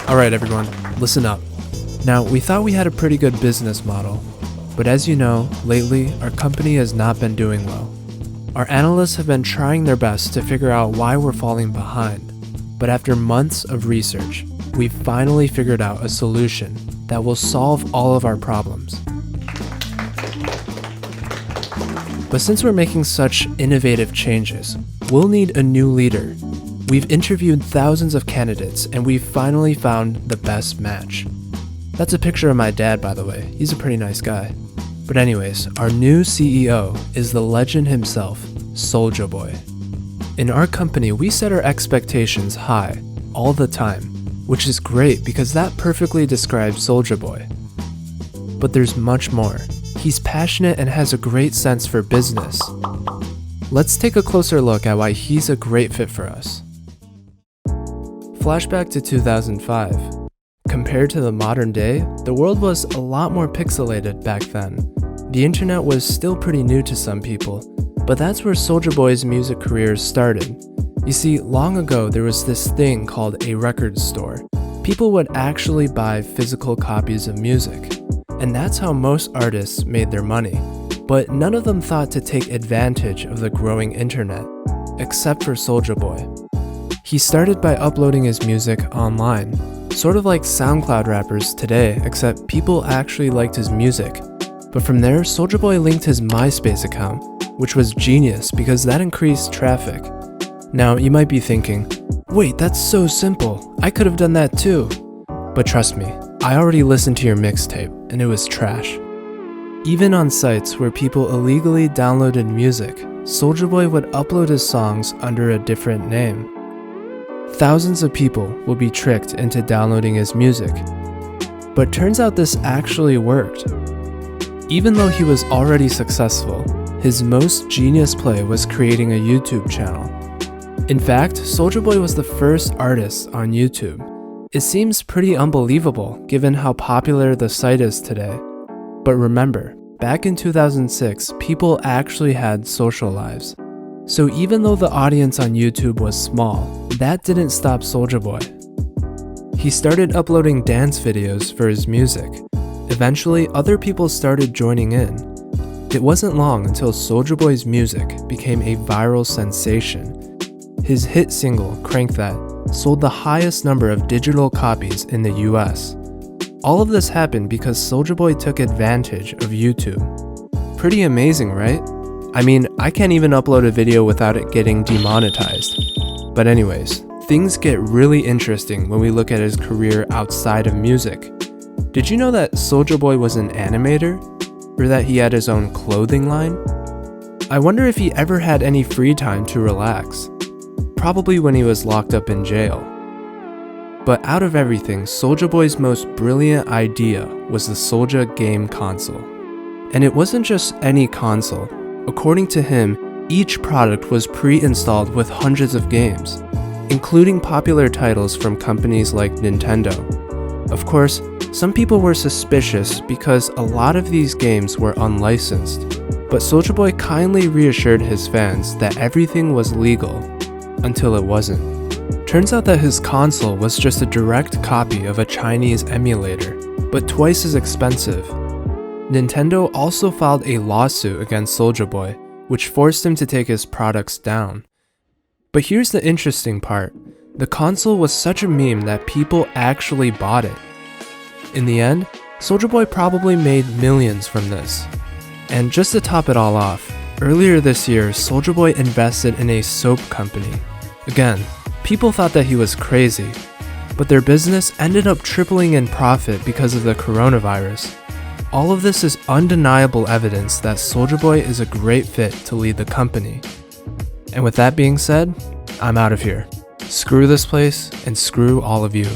Alright everyone, listen up. Now, we thought we had a pretty good business model, but as you know, lately, our company has not been doing well. Our analysts have been trying their best to figure out why we're falling behind, but after months of research, we've finally figured out a solution that will solve all of our problems. But since we're making such innovative changes, we'll need a new leader. We've interviewed thousands of candidates and we've finally found the best match. That's a picture of my dad, by the way. He's a pretty nice guy. But anyways, our new CEO is the legend himself, Soulja Boy. In our company, we set our expectations high all the time, which is great because that perfectly describes Soulja Boy. But there's much more. He's passionate and has a great sense for business. Let's take a closer look at why he's a great fit for us. Flashback to 2005. Compared to the modern day, the world was a lot more pixelated back then. The internet was still pretty new to some people, but that's where Soulja Boy's music career started. You see, long ago there was this thing called a record store. People would actually buy physical copies of music, and that's how most artists made their money. But none of them thought to take advantage of the growing internet, except for Soulja Boy. He started by uploading his music online, sort of like SoundCloud rappers today, except people actually liked his music. But from there, Soulja Boy linked his MySpace account, which was genius because that increased traffic. Now, you might be thinking, wait, that's so simple, I could have done that too. But trust me, I already listened to your mixtape, and it was trash. Even on sites where people illegally downloaded music, Soulja Boy would upload his songs under a different name. Thousands of people will be tricked into downloading his music. But turns out this actually worked. Even though he was already successful, his most genius play was creating a YouTube channel. In fact, Soulja Boy was the first artist on YouTube. It seems pretty unbelievable given how popular the site is today. But remember, back in 2006, people actually had social lives. So even though the audience on YouTube was small, that didn't stop Soulja Boy. He started uploading dance videos for his music. Eventually, other people started joining in. It wasn't long until Soulja Boy's music became a viral sensation. His hit single, Crank That, sold the highest number of digital copies in the US. All of this happened because Soulja Boy took advantage of YouTube. Pretty amazing, right? I mean, I can't even upload a video without it getting demonetized. But anyways, things get really interesting when we look at his career outside of music. Did you know that Soulja Boy was an animator? Or that he had his own clothing line? I wonder if he ever had any free time to relax. Probably when he was locked up in jail. But out of everything, Soulja Boy's most brilliant idea was the Soulja Game Console. And it wasn't just any console. According to him, each product was pre-installed with hundreds of games, including popular titles from companies like Nintendo. Of course, some people were suspicious because a lot of these games were unlicensed, but Soulja Boy kindly reassured his fans that everything was legal, until it wasn't. Turns out that his console was just a direct copy of a Chinese emulator, but twice as expensive. Nintendo also filed a lawsuit against Soulja Boy, which forced him to take his products down. But here's the interesting part. The console was such a meme that people actually bought it. In the end, Soulja Boy probably made millions from this. And just to top it all off, earlier this year, Soulja Boy invested in a soap company. Again, people thought that he was crazy, but their business ended up tripling in profit because of the coronavirus. All of this is undeniable evidence that Soulja Boy is a great fit to lead the company. And with that being said, I'm out of here. Screw this place and screw all of you.